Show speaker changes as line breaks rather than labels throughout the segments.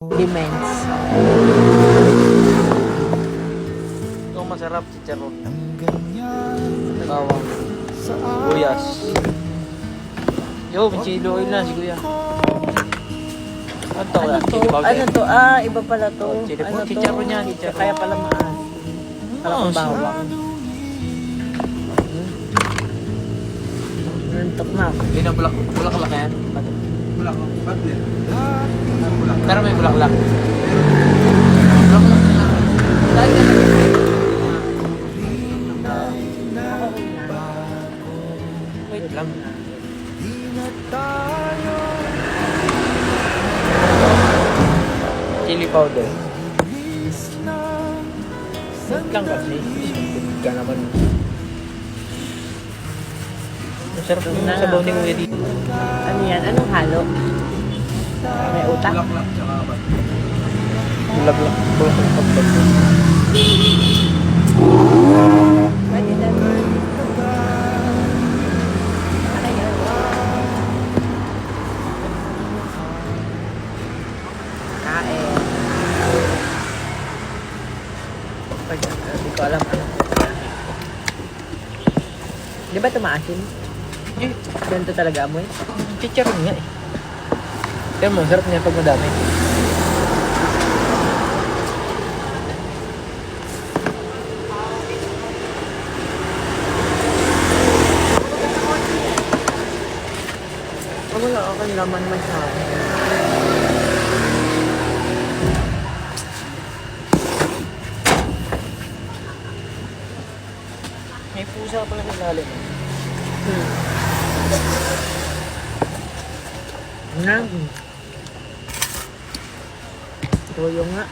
Demands.
Ito masarap, chicharon. Bawang. Buyas. Yo, may chili oil na si kuya. Ano to kuya? Chili powder.
Ano to? Iba pala to.
Oh, chili
ano
powder. Chicharon yan, chicharon.
Kaya pala maan. Pala
Oh,
kung bawang. Nantok na ako.
Hindi na bulaklak yan. Pero may bulaklak. Bulaklak na. Dahil ka wait lang. Chili powder. Wait lang kasi. Tumig ka naman. Masarap yung sabaw ni Kuya dito.
Ano yan? Anong halo? May utak?
Bulaklak.
Pwede na. Ano yan? Kain. Hindi ko alam ano. Di ba tumaasin?
Eh,
Ganito talaga amoy?
chicharon nga eh. Kaya mo, sarap niya pag madami.
Wala akong laman masyado.
May pusa pala sa lalim.
Nga. Tuyo nga.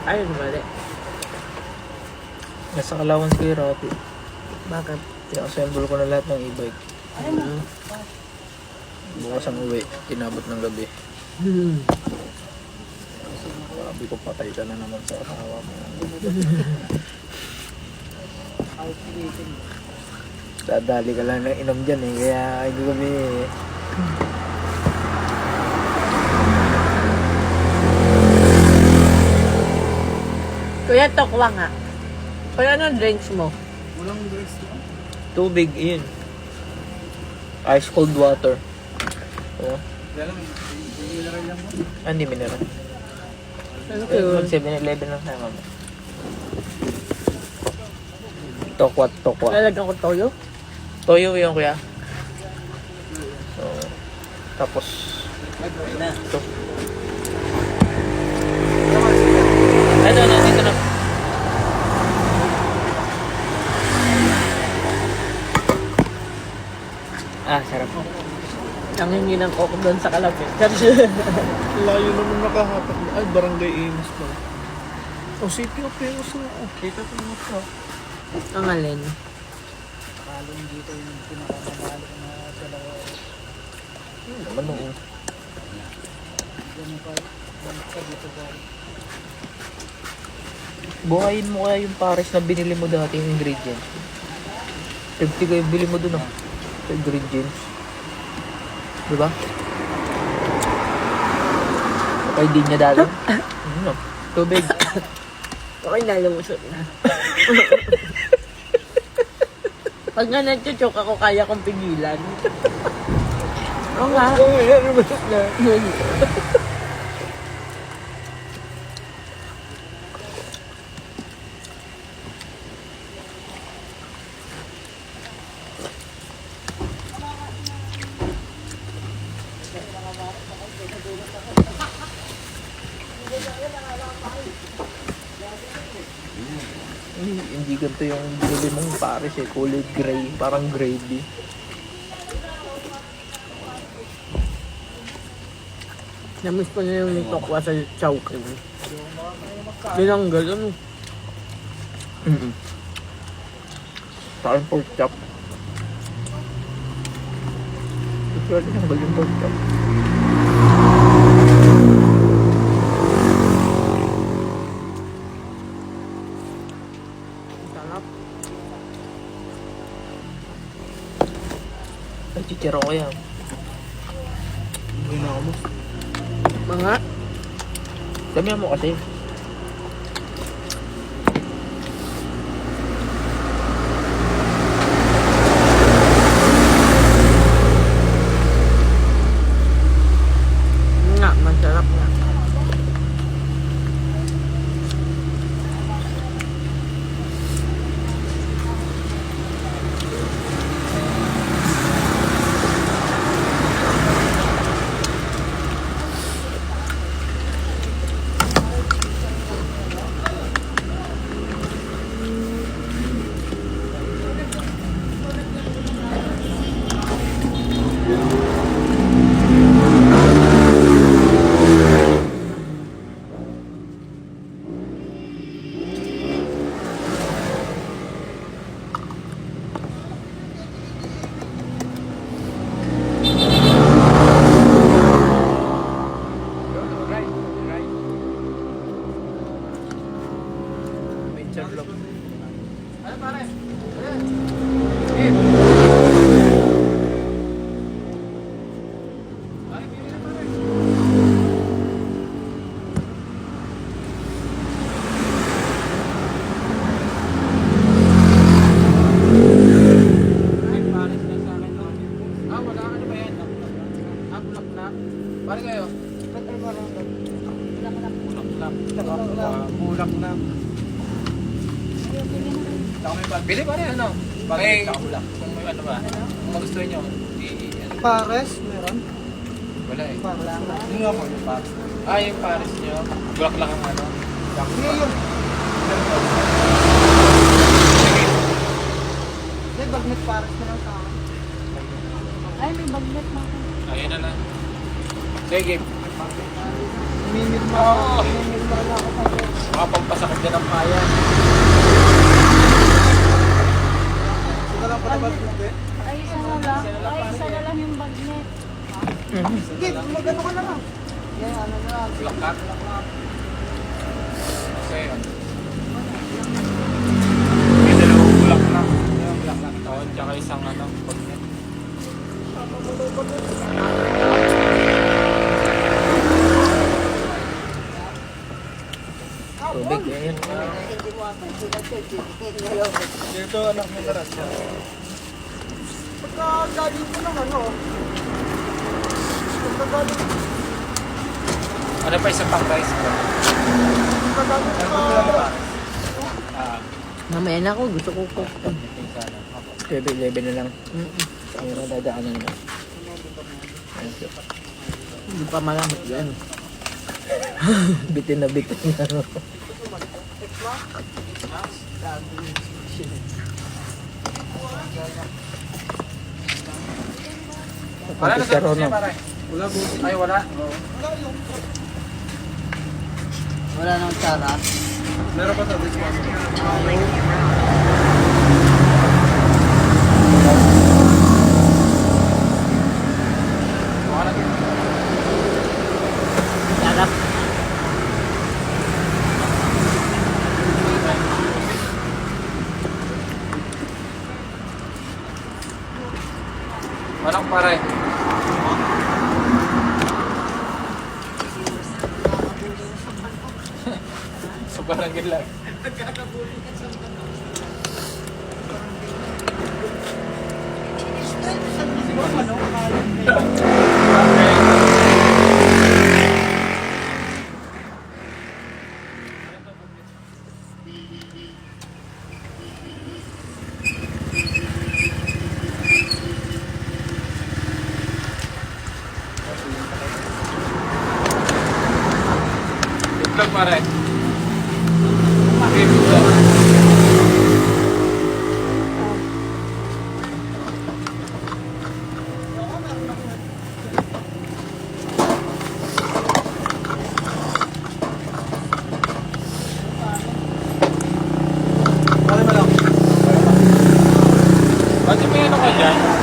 Ayun ba de?
Nasa allowance ko yung Rapi.
Bakit?
Kaya assemble ko na lahat ng e-bike. Bukas ang uwi, inabot ng gabi. Sabi ko, patay ka na naman sa asawa mo. Dadali ka lang ng inom dyan eh, kaya ay gabi eh.
Kuya, tokwa nga. Kuya, ano drinks mo?
Tubig, yun. Ice cold water. Oo. Hindi mineral.
Thank you.
Mag 7-Eleven lang tayo mama. Tokwa.
Lalagyan ko toyo?
Toyo yun kuya. So, tapos ito. Ito na, dito na. Sarap.
Ang hingi ng coke doon sa kalapit.
Layo naman nakahatak na. Ay, barangay Imus pa. Oh, City of Famous na. Oh, City of Famous na.
Ang alin.
Kalong dito yung pinakamamahal ko na dalawa.
Naman nung
Ganun pa. Ganun pa dito ba?
buhayin mo kaya yung pares na binili mo dati yung ingredients. 50 kayo bili mo dun sa ingredients. Diba? Okay din niya dati. Tubig.
Okay na, lumusot na. Pag nga nag-choke ako, kaya kong pigilan. Oo nga.
Oo, yan, lumusot na. Hindi ganito yung binili mong pares eh. Kulay gray. Parang gravy.
Namiss ko na yung tokwa sa chowking. Tinanggal, ano?
Parang pork chop. Ito yung pork chop. Ay, chichiro ko yan.
Hindi na ako mo.
Mga,
Damihan mo kasi.
nga, masarap nga.
Bulak na.
Bili pa rin ano? May, kung may ano ba? Kung magustuhan nyo,
Pares, meron?
wala eh.
Yung nga po, yung pares.
Ah, yung Paris nyo, bulak lang ang ano.
Hindi yun. Hindi, bagnet pares na lang sa akin.
Ay, may bagnet na ako.
Ayun na lang. Sige,
Minit mo.
Oo.
Minit mo na ako sa akin.
mga pampasakit din ang payan.
Sino lang pala bagnet eh?
Ay, isa na lang. Ay, isa na lang yung bagnet.
Sige, magano ka na lang. Yan, ano na lang.
Bulak ka? Kasi yun. May dalawang bulak na. Oo, tsaka isang ano, pagnet.
Tubig, yan.
Dito, anak mo na rin. Pagka galing ko ng ano, pagka galing
Ano pa isang pang rice ko? Ah,
Mamaya na ako, gusto ko cook.
7-11 na lang. Pero dadaanan na.
Hindi pa malamot yan.
Bitin na bitin na.
wala na
Chicharo,
sa
no?
pare.
Wala po.
Ay, wala.
Wala nang tsara.
Meron pa sa dishwasher.
Wala na.
Sarap.
Walang pare. Sa barangay lang. Itlog pare. Okay, itlog.
Pare mo lang.
Bakit may ano ka dyan?